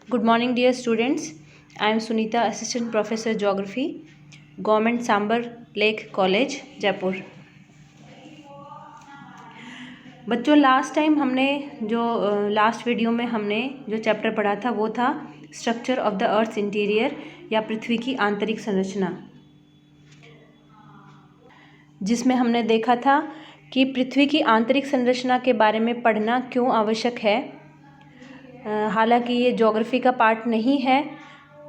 Good morning, dear students. I am Sunita, Assistant Professor Geography, Government Sambar Lake College, Jaipur. बच्चों, last time हमने last video में हमने जो chapter पढ़ा था वो था structure of the earth interior या पृथ्वी की आंतरिक संरचना, जिसमें हमने देखा था कि पृथ्वी की आंतरिक संरचना के बारे में पढ़ना क्यों आवश्यक है। हालांकि ये ज्योग्राफी का पार्ट नहीं है,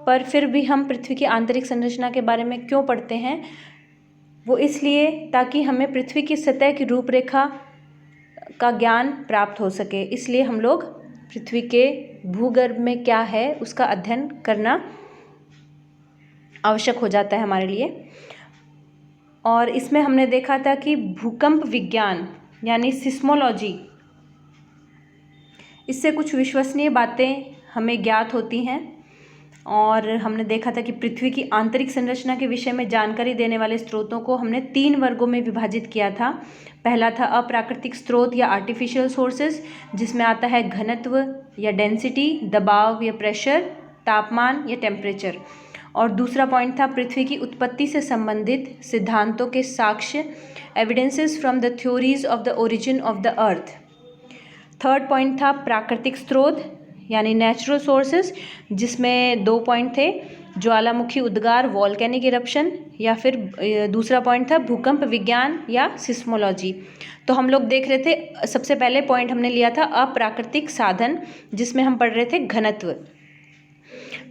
पर फिर भी हम पृथ्वी की आंतरिक संरचना के बारे में क्यों पढ़ते हैं, वो इसलिए ताकि हमें पृथ्वी की सतह की रूपरेखा का ज्ञान प्राप्त हो सके। इसलिए हम लोग पृथ्वी के भूगर्भ में क्या है उसका अध्ययन करना आवश्यक हो जाता है हमारे लिए। और इसमें हमने देखा था कि भूकंप विज्ञान यानी सिस्मोलॉजी, इससे कुछ विश्वसनीय बातें हमें ज्ञात होती हैं। और हमने देखा था कि पृथ्वी की आंतरिक संरचना के विषय में जानकारी देने वाले स्रोतों को हमने 3 वर्गों में विभाजित किया था। पहला था अप्राकृतिक स्रोत या आर्टिफिशियल सोर्सेज, जिसमें आता है घनत्व या डेंसिटी, दबाव या प्रेशर, तापमान या टेम्परेचर। और दूसरा पॉइंट था पृथ्वी की उत्पत्ति से संबंधित सिद्धांतों के साक्ष्य, evidences from the theories of the origin of the earth. Third point था प्राकृतिक स्रोत यानी नेचुरल सोर्सेज, जिसमें 2 पॉइंट थे, ज्वालामुखी उद्गार वॉल्केनिक इरप्शन, या फिर दूसरा पॉइंट था भूकंप विज्ञान या सिस्मोलॉजी। तो हम लोग देख रहे थे, सबसे पहले पॉइंट हमने लिया था अप्राकृतिक साधन, जिसमें हम पढ़ रहे थे घनत्व।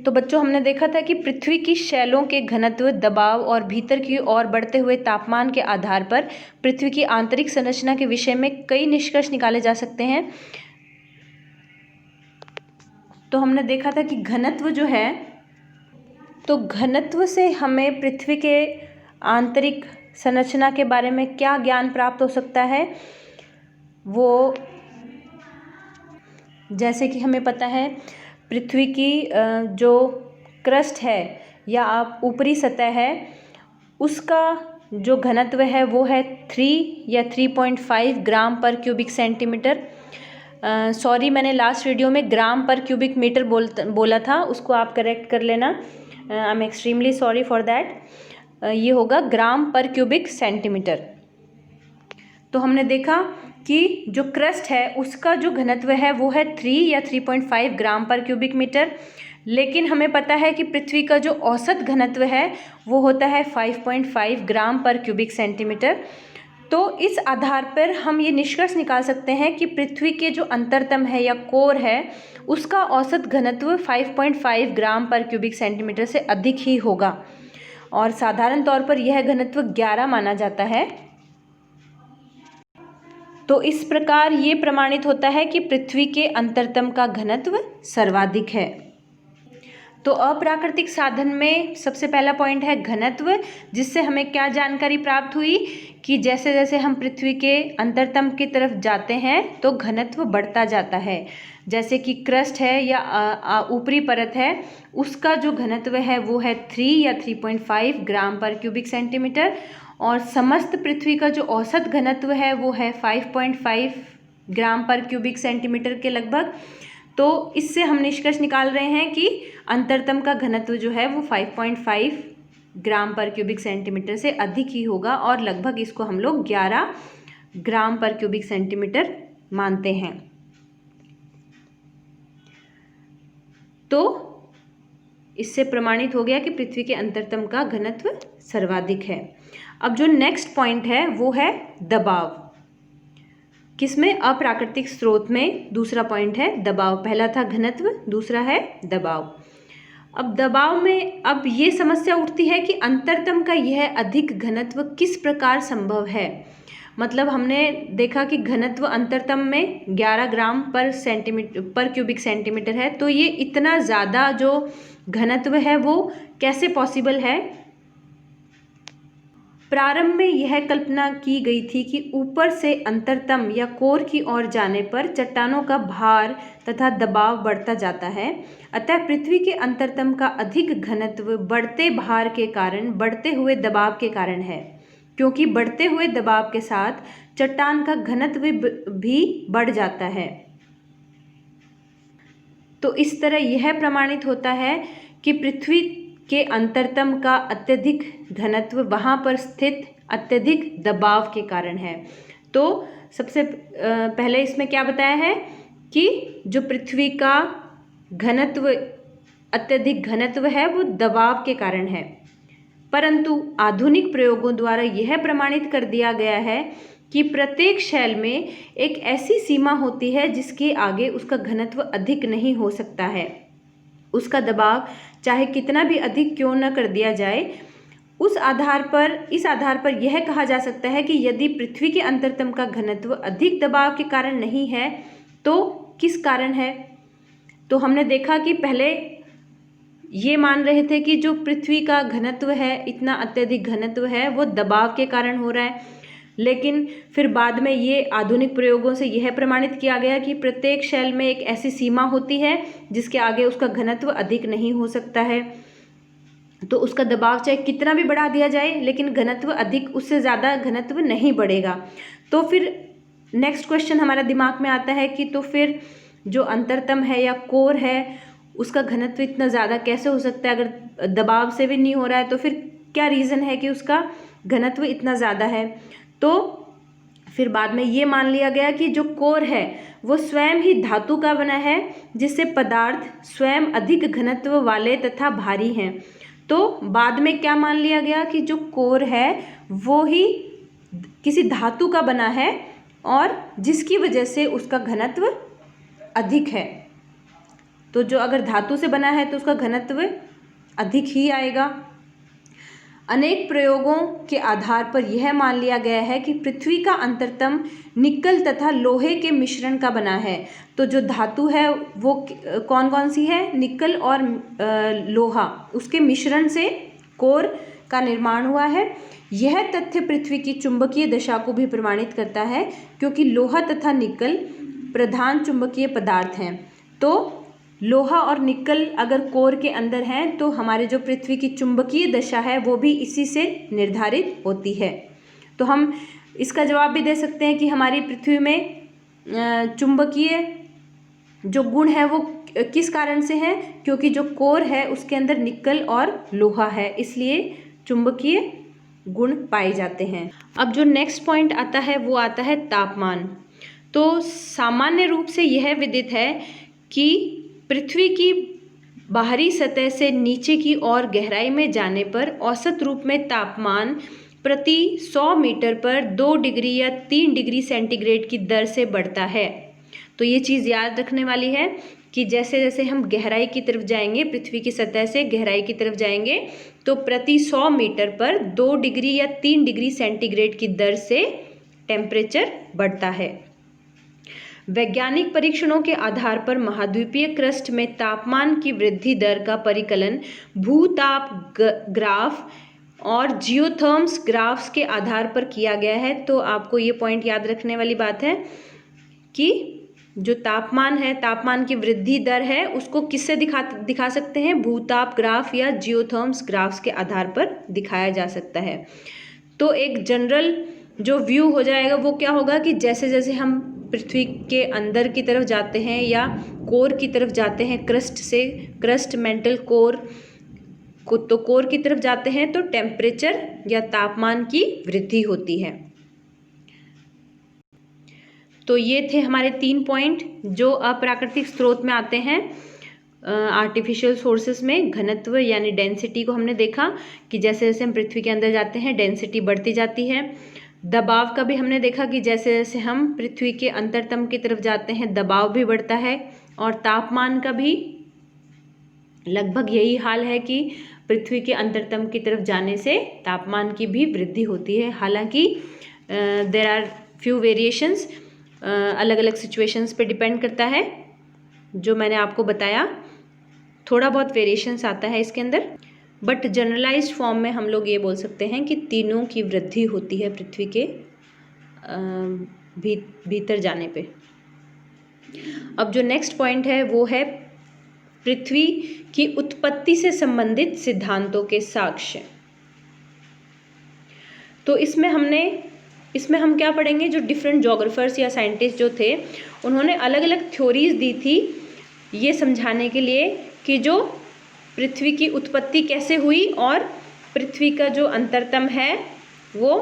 तो बच्चों, हमने देखा था कि पृथ्वी की शैलों के घनत्व, दबाव और भीतर की ओर बढ़ते हुए तापमान के आधार पर पृथ्वी की आंतरिक संरचना के विषय में कई निष्कर्ष निकाले जा सकते हैं। तो हमने देखा था कि घनत्व जो है, तो घनत्व से हमें पृथ्वी के आंतरिक संरचना के बारे में क्या ज्ञान प्राप्त हो सकता है। वो जैसे कि हमें पता है पृथ्वी की जो क्रस्ट है या आप ऊपरी सतह है, उसका जो घनत्व है वो है 3 या 3.5 ग्राम पर क्यूबिक सेंटीमीटर। सॉरी, मैंने लास्ट वीडियो में ग्राम पर क्यूबिक मीटर बोला था, उसको आप करेक्ट कर लेना। I am extremely sorry for that. ये होगा ग्राम पर क्यूबिक सेंटीमीटर। तो हमने देखा कि जो क्रस्ट है उसका जो घनत्व है वो है 3 या 3.5 ग्राम पर क्यूबिक मीटर, लेकिन हमें पता है कि पृथ्वी का जो औसत घनत्व है वो होता है 5.5 ग्राम पर क्यूबिक सेंटीमीटर। तो इस आधार पर हम ये निष्कर्ष निकाल सकते हैं कि पृथ्वी के जो अंतरतम है या कोर है उसका औसत घनत्व 5.5 ग्राम पर क्यूबिक सेंटीमीटर से अधिक ही होगा, और साधारण तौर पर यह घनत्व 11 माना जाता है। तो इस प्रकार ये प्रमाणित होता है कि पृथ्वी के अंतरतम का घनत्व सर्वाधिक है। तो अप्राकृतिक साधन में सबसे पहला पॉइंट है घनत्व, जिससे हमें क्या जानकारी प्राप्त हुई कि जैसे जैसे हम पृथ्वी के अंतरतम की तरफ जाते हैं तो घनत्व बढ़ता जाता है। जैसे कि क्रस्ट है या ऊपरी परत है, उसका जो घनत्व है वो है 3 या 3.5 ग्राम पर क्यूबिक सेंटीमीटर, और समस्त पृथ्वी का जो औसत घनत्व है वो है 5.5 ग्राम पर क्यूबिक सेंटीमीटर के लगभग। तो इससे हम निष्कर्ष निकाल रहे हैं कि अंतरतम का घनत्व जो है वो 5.5 ग्राम पर क्यूबिक सेंटीमीटर से अधिक ही होगा, और लगभग इसको हम लोग 11 ग्राम पर क्यूबिक सेंटीमीटर मानते हैं। तो इससे प्रमाणित हो गया कि पृथ्वी के अंतरतम का घनत्व सर्वाधिक है। अब जो नेक्स्ट पॉइंट है वो है दबाव। किसमें? अप्राकृतिक स्रोत में दूसरा पॉइंट है दबाव। पहला था घनत्व, दूसरा है दबाव। अब दबाव में अब ये समस्या उठती है कि अंतरतम का यह अधिक घनत्व किस प्रकार संभव है। मतलब हमने देखा कि घनत्व अंतरतम में 11 ग्राम पर क्यूबिक सेंटीमीटर है, तो ये इतना ज़्यादा जो घनत्व है वो कैसे पॉसिबल है। प्रारंभ में यह कल्पना की गई थी कि ऊपर से अंतरतम या कोर की ओर जाने पर चट्टानों का भार तथा दबाव बढ़ता जाता है। अतः पृथ्वी के अंतरतम का अधिक घनत्व बढ़ते भार के कारण, बढ़ते हुए दबाव के कारण है, क्योंकि बढ़ते हुए दबाव के साथ चट्टान का घनत्व भी बढ़ जाता है। तो इस तरह यह प्रमाणित होता है कि पृथ्वी के अंतरतम का अत्यधिक घनत्व वहाँ पर स्थित अत्यधिक दबाव के कारण है। तो सबसे पहले इसमें क्या बताया है कि जो पृथ्वी का घनत्व अत्यधिक घनत्व है वो दबाव के कारण है, परंतु आधुनिक प्रयोगों द्वारा यह प्रमाणित कर दिया गया है कि प्रत्येक शैल में एक ऐसी सीमा होती है जिसके आगे उसका घनत्व अधिक नहीं हो सकता है। उसका दबाव चाहे कितना भी अधिक क्यों न कर दिया जाए, इस आधार पर यह कहा जा सकता है कि यदि पृथ्वी के अंतरतम का घनत्व अधिक दबाव के कारण नहीं है तो किस कारण है। तो हमने देखा कि पहले ये मान रहे थे कि जो पृथ्वी का घनत्व है, इतना अत्यधिक घनत्व है, वो दबाव के कारण हो रहा है, लेकिन फिर बाद में ये आधुनिक प्रयोगों से यह प्रमाणित किया गया कि प्रत्येक शैल में एक ऐसी सीमा होती है जिसके आगे उसका घनत्व अधिक नहीं हो सकता है। तो उसका दबाव चाहे कितना भी बढ़ा दिया जाए लेकिन घनत्व अधिक, उससे ज़्यादा घनत्व नहीं बढ़ेगा। तो फिर नेक्स्ट क्वेश्चन हमारा दिमाग में आता है कि तो फिर जो अंतरतम है या कोर है उसका घनत्व इतना ज़्यादा कैसे हो सकता है, अगर दबाव से भी नहीं हो रहा है तो फिर क्या रीज़न है कि उसका घनत्व इतना ज़्यादा है। तो फिर बाद में ये मान लिया गया कि जो कोर है वो स्वयं ही धातु का बना है, जिससे पदार्थ स्वयं अधिक घनत्व वाले तथा भारी हैं। तो बाद में क्या मान लिया गया कि जो कोर है वो ही किसी धातु का बना है और जिसकी वजह से उसका घनत्व अधिक है। तो जो अगर धातु से बना है तो उसका घनत्व अधिक ही आएगा। अनेक प्रयोगों के आधार पर यह मान लिया गया है कि पृथ्वी का अंतरतम निकल तथा लोहे के मिश्रण का बना है। तो जो धातु है वो कौन कौन सी है, निकल और लोहा, उसके मिश्रण से कोर का निर्माण हुआ है। यह तथ्य पृथ्वी की चुंबकीय दशा को भी प्रमाणित करता है, क्योंकि लोहा तथा निकल प्रधान चुंबकीय पदार्थ हैं। तो लोहा और निकल अगर कोर के अंदर हैं तो हमारे जो पृथ्वी की चुंबकीय दशा है वो भी इसी से निर्धारित होती है। तो हम इसका जवाब भी दे सकते हैं कि हमारी पृथ्वी में चुंबकीय जो गुण है वो किस कारण से है, क्योंकि जो कोर है उसके अंदर निकल और लोहा है, इसलिए चुंबकीय गुण पाए जाते हैं। अब जो नेक्स्ट पॉइंट आता है वो आता है तापमान। तो सामान्य रूप से यह विदित है कि पृथ्वी की बाहरी सतह से नीचे की ओर गहराई में जाने पर औसत रूप में तापमान प्रति 100 मीटर पर 2 डिग्री या 3 डिग्री सेंटीग्रेड की दर से बढ़ता है। तो ये चीज़ याद रखने वाली है कि जैसे जैसे हम गहराई की तरफ जाएंगे, पृथ्वी की सतह से गहराई की तरफ जाएंगे, तो प्रति 100 मीटर पर 2 डिग्री या 3 डिग्री सेंटीग्रेड की दर से टेम्परेचर बढ़ता है। वैज्ञानिक परीक्षणों के आधार पर महाद्वीपीय क्रस्ट में तापमान की वृद्धि दर का परिकलन भूताप ग्राफ और जियोथर्म्स ग्राफ्स के आधार पर किया गया है। तो आपको ये पॉइंट याद रखने वाली बात है कि जो तापमान है, तापमान की वृद्धि दर है, उसको किससे दिखा सकते हैं, भूताप ग्राफ या जियोथर्म्स ग्राफ्स के आधार पर दिखाया जा सकता है। तो एक जनरल जो व्यू हो जाएगा वो क्या होगा कि जैसे जैसे हम पृथ्वी के अंदर की तरफ जाते हैं या कोर की तरफ जाते हैं, क्रस्ट मेंटल कोर तो कोर की तरफ जाते हैं तो टेम्परेचर या तापमान की वृद्धि होती है। तो ये थे हमारे 3 पॉइंट जो अप्राकृतिक स्रोत में आते हैं। आर्टिफिशियल सोर्सेस में घनत्व यानी डेंसिटी को हमने देखा कि जैसे जैसे हम पृथ्वी के अंदर जाते हैं डेंसिटी बढ़ती जाती है। दबाव का भी हमने देखा कि जैसे जैसे हम पृथ्वी के अंतरतम की तरफ जाते हैं दबाव भी बढ़ता है। और तापमान का भी लगभग यही हाल है कि पृथ्वी के अंतरतम की तरफ जाने से तापमान की भी वृद्धि होती है। हालांकि देयर आर फ्यू वेरिएशंस, अलग अलग सिचुएशंस पे डिपेंड करता है, जो मैंने आपको बताया थोड़ा बहुत वेरिएशंस आता है इसके अंदर, बट जनरलाइज्ड फॉर्म में हम लोग ये बोल सकते हैं कि तीनों की वृद्धि होती है पृथ्वी के भीतर जाने पे। अब जो नेक्स्ट पॉइंट है वो है पृथ्वी की उत्पत्ति से संबंधित सिद्धांतों के साक्ष्य। तो इसमें हम क्या पढ़ेंगे, जो डिफरेंट जोग्राफर्स या साइंटिस्ट जो थे उन्होंने अलग अलग थ्योरीज दी थी ये समझाने के लिए कि जो पृथ्वी की उत्पत्ति कैसे हुई और पृथ्वी का जो अंतरतम है वो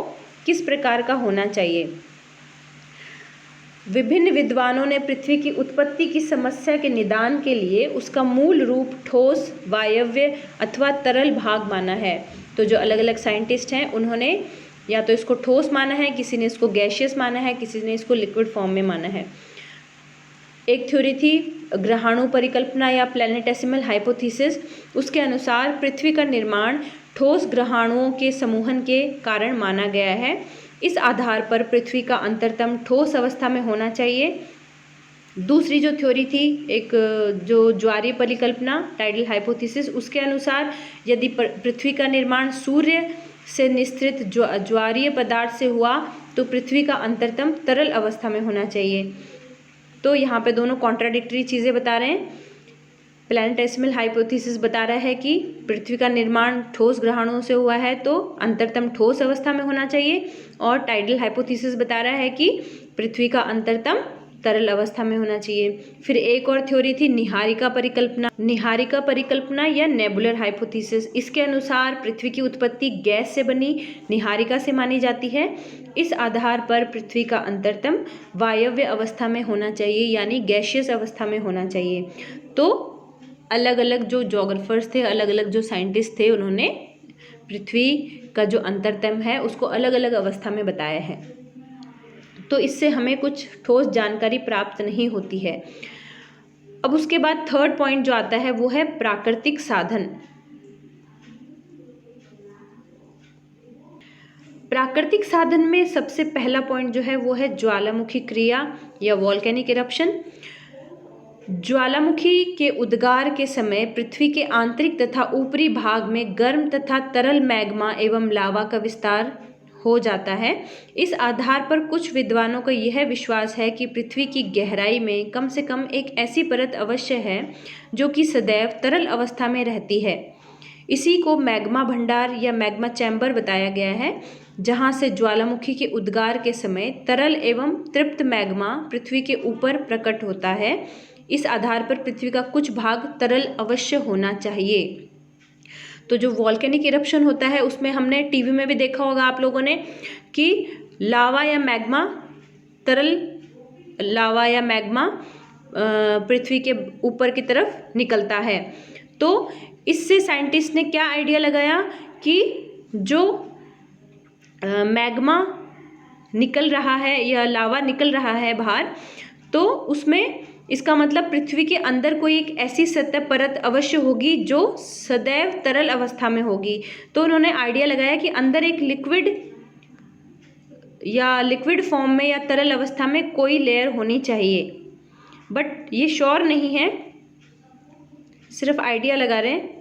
किस प्रकार का होना चाहिए। विभिन्न विद्वानों ने पृथ्वी की उत्पत्ति की समस्या के निदान के लिए उसका मूल रूप ठोस, वायव्य अथवा तरल भाग माना है। तो जो अलग अलग साइंटिस्ट हैं उन्होंने या तो इसको ठोस माना है, किसी ने इसको गैसियस माना है, किसी ने इसको लिक्विड फॉर्म में माना है। एक थ्योरी थी ग्रहाणु परिकल्पना या प्लैनेटेसिमल हाइपोथेसिस। उसके अनुसार पृथ्वी का निर्माण ठोस ग्रहाणुओं के समूहन के कारण माना गया है। इस आधार पर पृथ्वी का अंतरतम ठोस अवस्था में होना चाहिए। दूसरी जो थ्योरी थी एक जो ज्वारीय परिकल्पना टाइडल हाइपोथेसिस, उसके अनुसार यदि पृथ्वी का निर्माण सूर्य से निस्सृत ज्वारीय पदार्थ से हुआ तो पृथ्वी का अंतरतम तरल अवस्था में होना चाहिए। तो यहाँ पे दोनों कॉन्ट्राडिक्टरी चीज़ें बता रहे हैं। प्लैनेटेसिमल हाइपोथेसिस बता रहा है कि पृथ्वी का निर्माण ठोस ग्रहाणुओं से हुआ है तो अंतरतम ठोस अवस्था में होना चाहिए, और टाइडल हाइपोथेसिस बता रहा है कि पृथ्वी का अंतरतम तरल अवस्था में होना चाहिए। फिर एक और थ्योरी थी निहारिका परिकल्पना या नेबुलर हाइपोथेसिस। इसके अनुसार पृथ्वी की उत्पत्ति गैस से बनी निहारिका से मानी जाती है। इस आधार पर पृथ्वी का अंतरतम वायव्य अवस्था में होना चाहिए, यानी गैसियस अवस्था में होना चाहिए। तो अलग अलग जो जोग्राफर्स थे, अलग अलग जो साइंटिस्ट थे, उन्होंने पृथ्वी का जो अंतरतम है उसको अलग अलग अवस्था में बताया है। तो इससे हमें कुछ ठोस जानकारी प्राप्त नहीं होती है। अब उसके बाद थर्ड पॉइंट जो आता है वो है प्राकृतिक साधन। प्राकृतिक साधन में सबसे पहला पॉइंट जो है वो है ज्वालामुखी क्रिया या वॉल्केनिक इरप्शन। ज्वालामुखी के उद्गार के समय पृथ्वी के आंतरिक तथा ऊपरी भाग में गर्म तथा तरल मैग्मा एवं लावा का विस्तार हो जाता है। इस आधार पर कुछ विद्वानों का यह विश्वास है कि पृथ्वी की गहराई में कम से कम एक ऐसी परत अवश्य है जो कि सदैव तरल अवस्था में रहती है। इसी को मैग्मा भंडार या मैग्मा चैम्बर बताया गया है, जहां से ज्वालामुखी के उद्गार के समय तरल एवं तृप्त मैग्मा पृथ्वी के ऊपर प्रकट होता है। इस आधार पर पृथ्वी का कुछ भाग तरल अवश्य होना चाहिए। तो जो वॉल्केनिक इरप्शन होता है उसमें हमने टीवी में भी देखा होगा आप लोगों ने कि लावा या मैग्मा, तरल लावा या मैग्मा पृथ्वी के ऊपर की तरफ निकलता है। तो इससे साइंटिस्ट ने क्या आइडिया लगाया कि जो मैग्मा निकल रहा है या लावा निकल रहा है बाहर, तो उसमें इसका मतलब पृथ्वी के अंदर कोई एक ऐसी सतह परत अवश्य होगी जो सदैव तरल अवस्था में होगी। तो उन्होंने आइडिया लगाया कि अंदर एक लिक्विड फॉर्म में या तरल अवस्था में कोई लेयर होनी चाहिए, बट ये श्योर नहीं है, सिर्फ आइडिया लगा रहे हैं।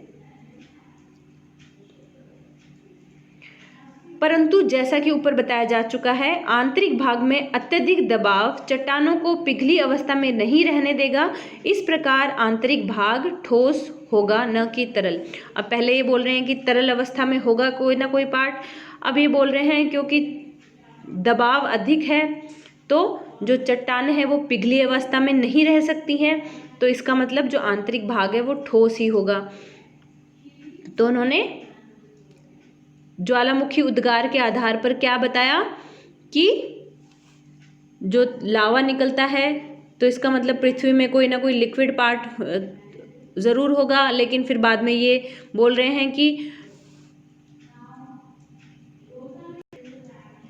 परंतु जैसा कि ऊपर बताया जा चुका है, आंतरिक भाग में अत्यधिक दबाव चट्टानों को पिघली अवस्था में नहीं रहने देगा। इस प्रकार आंतरिक भाग ठोस होगा, न कि तरल। अब पहले ये बोल रहे हैं कि तरल अवस्था में होगा कोई ना कोई पार्ट, अब ये बोल रहे हैं क्योंकि दबाव अधिक है तो जो चट्टान है वो पिघली अवस्था में नहीं रह सकती हैं, तो इसका मतलब जो आंतरिक भाग है वो ठोस ही होगा। तो उन्होंने ज्वालामुखी उद्गार के आधार पर क्या बताया कि जो लावा निकलता है तो इसका मतलब पृथ्वी में कोई ना कोई लिक्विड पार्ट ज़रूर होगा, लेकिन फिर बाद में ये बोल रहे हैं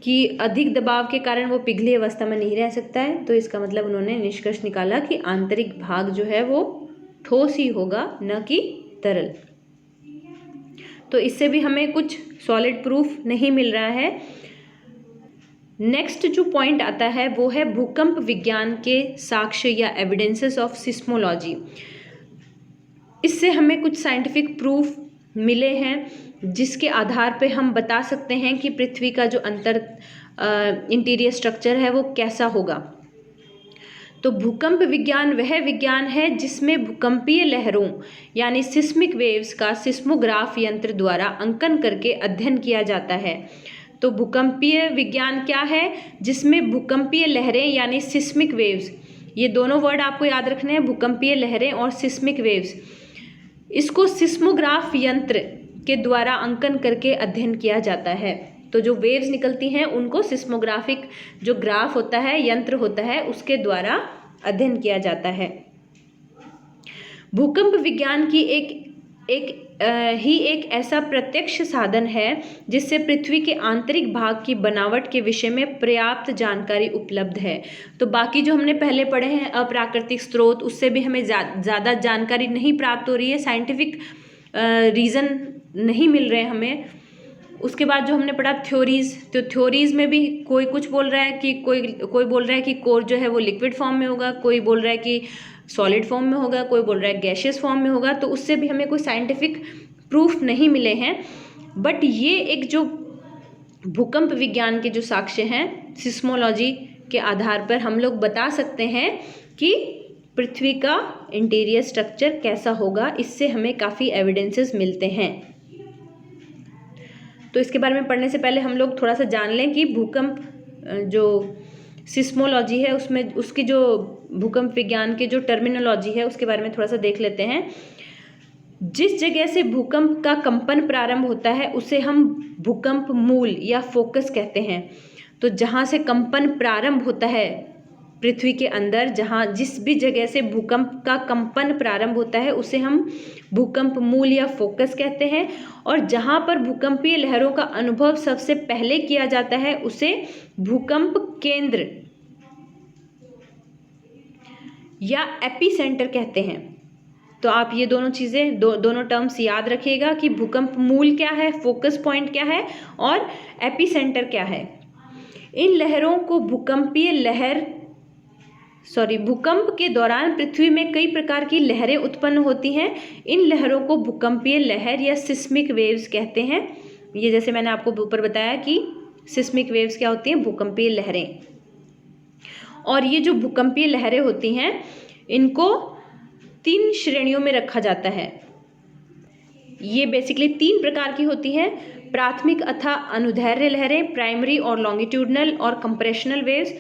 कि अधिक दबाव के कारण वो पिघली अवस्था में नहीं रह सकता है। तो इसका मतलब उन्होंने निष्कर्ष निकाला कि आंतरिक भाग जो है वो ठोस ही होगा, न कि तरल। तो इससे भी हमें कुछ सॉलिड प्रूफ नहीं मिल रहा है। नेक्स्ट जो पॉइंट आता है वो है भूकंप विज्ञान के साक्ष्य या एविडेंसेस ऑफ सिस्मोलॉजी। इससे हमें कुछ साइंटिफिक प्रूफ मिले हैं जिसके आधार पे हम बता सकते हैं कि पृथ्वी का जो इंटीरियर स्ट्रक्चर है वो कैसा होगा। तो भूकंप विज्ञान वह विज्ञान है जिसमें भूकंपीय लहरों यानी सिस्मिक वेव्स का सिस्मोग्राफ यंत्र द्वारा अंकन करके अध्ययन किया जाता है। तो भूकंपीय विज्ञान क्या है? जिसमें भूकंपीय लहरें यानी सिस्मिक वेव्स ये दोनों वर्ड आपको याद रखने हैं, भूकंपीय लहरें और सिस्मिक वेव्स। इसको सिस्मोग्राफ यंत्र के द्वारा अंकन करके अध्ययन किया जाता है। तो जो वेव्स निकलती हैं उनको सिस्मोग्राफिक जो ग्राफ होता है, यंत्र होता है, उसके द्वारा अध्ययन किया जाता है। भूकंप विज्ञान की एक ऐसा प्रत्यक्ष साधन है जिससे पृथ्वी के आंतरिक भाग की बनावट के विषय में पर्याप्त जानकारी उपलब्ध है। तो बाकी जो हमने पहले पढ़े हैं अप्राकृतिक स्रोत, उससे भी हमें ज़्यादा जानकारी नहीं प्राप्त हो रही है, साइंटिफिक रीज़न नहीं मिल रहे हैं हमें। उसके बाद जो हमने पढ़ा थ्योरीज, तो थ्योरीज में भी कोई कुछ बोल रहा है कि कोई बोल रहा है कि कोर जो है वो लिक्विड फॉर्म में होगा, कोई बोल रहा है कि सॉलिड फॉर्म में होगा, कोई बोल रहा है गैशियस फॉर्म में होगा। तो उससे भी हमें कोई साइंटिफिक प्रूफ नहीं मिले हैं। बट ये एक जो भूकंप विज्ञान के जो साक्ष्य हैं, सिस्मोलॉजी के आधार पर हम लोग बता सकते हैं कि पृथ्वी का इंटीरियर स्ट्रक्चर कैसा होगा। इससे हमें काफ़ी एविडेंसेस मिलते हैं। तो इसके बारे में पढ़ने से पहले हम लोग थोड़ा सा जान लें कि भूकंप जो सिस्मोलॉजी है उसमें उसकी जो भूकंप विज्ञान की जो टर्मिनोलॉजी है उसके बारे में थोड़ा सा देख लेते हैं। जिस जगह से भूकंप का कंपन प्रारंभ होता है उसे हम भूकंप मूल या फोकस कहते हैं। तो जहाँ से कंपन प्रारंभ होता है पृथ्वी के अंदर, जहाँ जिस भी जगह से भूकंप का कंपन प्रारंभ होता है उसे हम भूकंप मूल या फोकस कहते हैं। और जहाँ पर भूकंपीय लहरों का अनुभव सबसे पहले किया जाता है उसे भूकंप केंद्र या एपिसेंटर कहते हैं। तो आप ये दोनों चीज़ें दोनों टर्म्स याद रखिएगा कि भूकंप मूल क्या है, फोकस पॉइंट क्या है और एपिसेंटर क्या है। इन लहरों को भूकंप के दौरान पृथ्वी में कई प्रकार की लहरें उत्पन्न होती हैं। इन लहरों को भूकंपीय लहर या सिस्मिक वेव्स कहते हैं। ये जैसे मैंने आपको ऊपर बताया कि सिस्मिक वेव्स क्या होती हैं, भूकंपीय लहरें। और ये जो भूकंपीय लहरें होती हैं इनको 3 श्रेणियों में रखा जाता है। ये बेसिकली 3 प्रकार की होती हैं, प्राथमिक अथवा अनुदैर्घ्य लहरें, प्राइमरी और लॉन्गिट्यूडनल और कंप्रेशनल वेव्स।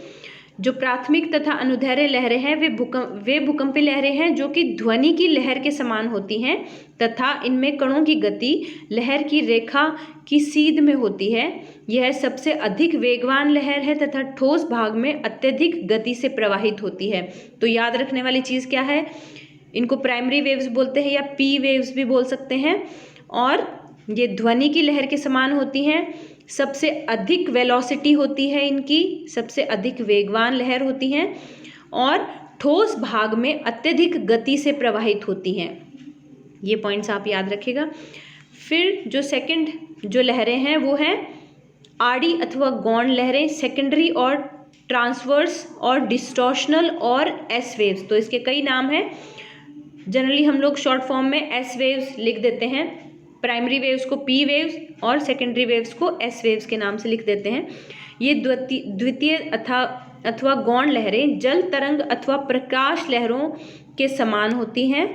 जो प्राथमिक तथा अनुदैर्घ्य लहरें हैं वे भूकंपीय लहरें हैं जो कि ध्वनि की लहर के समान होती हैं तथा इनमें कणों की गति लहर की रेखा की सीध में होती है। यह सबसे अधिक वेगवान लहर है तथा ठोस भाग में अत्यधिक गति से प्रवाहित होती है। तो याद रखने वाली चीज़ क्या है, इनको प्राइमरी वेव्स बोलते हैं या पी वेव्स भी बोल सकते हैं। और ये ध्वनि की लहर के समान होती हैं, सबसे अधिक वेलोसिटी होती है इनकी, सबसे अधिक वेगवान लहर होती हैं और ठोस भाग में अत्यधिक गति से प्रवाहित होती हैं। ये पॉइंट्स आप याद रखिएगा। फिर जो सेकंड जो लहरें हैं वो हैं आड़ी अथवा गौण लहरें, सेकेंडरी और ट्रांसवर्स और डिस्टॉर्शनल और एस वेव्स। तो इसके कई नाम हैं, जनरली हम लोग शॉर्ट फॉर्म में एस वेव्स लिख देते हैं। प्राइमरी वेव्स को पी वेव्स और सेकेंडरी वेव्स को एस वेव्स के नाम से लिख देते हैं। ये द्वितीय अथवा गौण लहरें जल तरंग अथवा प्रकाश लहरों के समान होती हैं।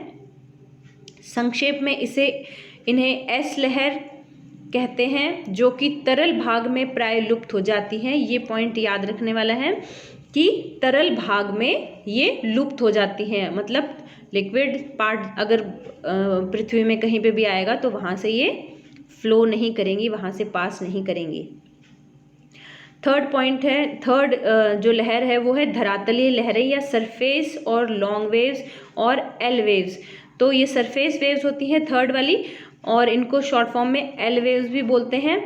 संक्षेप में इन्हें एस लहर कहते हैं जो कि तरल भाग में प्राय लुप्त हो जाती हैं। ये पॉइंट याद रखने वाला है कि तरल भाग में ये लुप्त हो जाती हैं, मतलब लिक्विड पार्ट अगर पृथ्वी में कहीं पे भी आएगा तो वहाँ से ये फ्लो नहीं करेंगी, वहाँ से पास नहीं करेंगी। थर्ड जो लहर है वो है धरातलीय लहरें या सरफेस और लॉन्ग वेव्स और एल वेव्स। तो ये सरफेस वेव्स होती हैं थर्ड वाली, और इनको शॉर्ट फॉर्म में एल वेव्स भी बोलते हैं।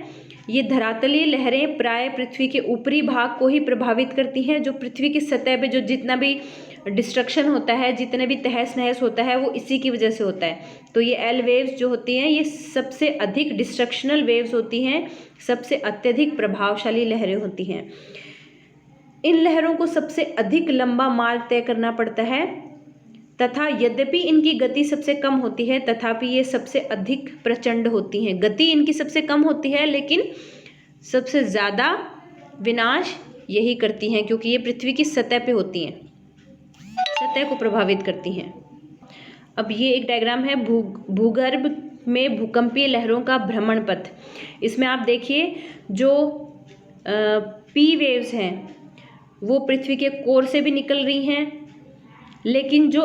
ये धरातलीय लहरें प्राय पृथ्वी के ऊपरी भाग को ही प्रभावित करती हैं। जो पृथ्वी की सतह पे जो जितना भी डिस्ट्रक्शन होता है, जितने भी तहस नहस होता है, वो इसी की वजह से होता है। तो ये एल वेव्स जो होती हैं ये सबसे अधिक डिस्ट्रक्शनल वेव्स होती हैं, सबसे अत्यधिक प्रभावशाली लहरें होती हैं। इन लहरों को सबसे अधिक लंबा मार्ग तय करना पड़ता है तथा यद्यपि इनकी गति सबसे कम होती है तथापि ये सबसे अधिक प्रचंड होती हैं। गति इनकी सबसे कम होती है लेकिन सबसे ज़्यादा विनाश यही करती हैं क्योंकि ये पृथ्वी की सतह पे होती हैं, सतह को प्रभावित करती हैं। अब ये एक डायग्राम है भूगर्भ में भूकंपीय लहरों का भ्रमण पथ। इसमें आप देखिए जो पी वेव्स हैं वो पृथ्वी के कोर से भी निकल रही हैं लेकिन जो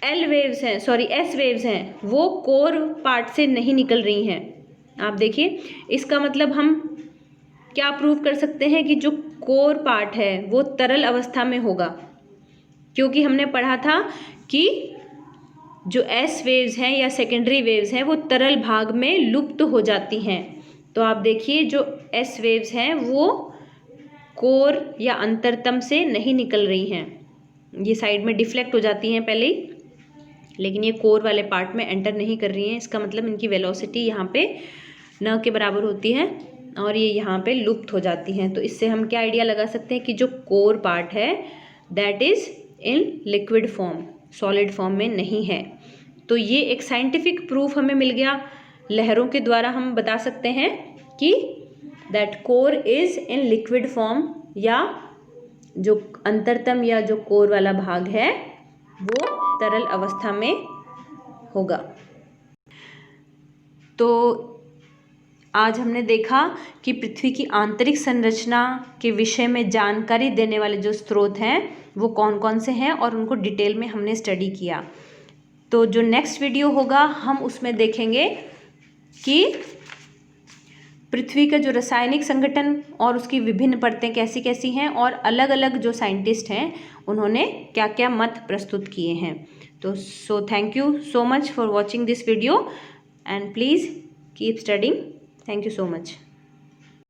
एस वेव्स हैं वो कोर पार्ट से नहीं निकल रही हैं। आप देखिए, इसका मतलब हम क्या प्रूव कर सकते हैं कि जो कोर पार्ट है वो तरल अवस्था में होगा, क्योंकि हमने पढ़ा था कि जो एस वेव्स हैं या सेकेंडरी वेव्स हैं वो तरल भाग में लुप्त हो जाती हैं। तो आप देखिए, जो एस वेव्स हैं वो कोर या अंतरतम से नहीं निकल रही हैं, ये साइड में डिफ्लेक्ट हो जाती हैं पहले ही, लेकिन ये कोर वाले पार्ट में एंटर नहीं कर रही हैं। इसका मतलब इनकी वेलोसिटी यहाँ पे न के बराबर होती है और ये यहाँ पे लुप्त हो जाती हैं। तो इससे हम क्या आइडिया लगा सकते हैं कि जो कोर पार्ट है that is in liquid form, solid form में नहीं है। तो ये एक साइंटिफिक प्रूफ हमें मिल गया। लहरों के द्वारा हम बता सकते हैं कि that core is in liquid form, या जो अंतरतम या जो कोर वाला भाग है वो तरल अवस्था में होगा। तो आज हमने देखा कि पृथ्वी की आंतरिक संरचना के विषय में जानकारी देने वाले जो स्रोत हैं वो कौन कौन से हैं और उनको डिटेल में हमने स्टडी किया। तो जो नेक्स्ट वीडियो होगा हम उसमें देखेंगे कि पृथ्वी का जो रासायनिक संगठन और उसकी विभिन्न परतें कैसी कैसी हैं और अलग अलग जो साइंटिस्ट हैं उन्होंने क्या क्या मत प्रस्तुत किए हैं। तो thank you so much for watching this video and please keep studying. Thank you so much.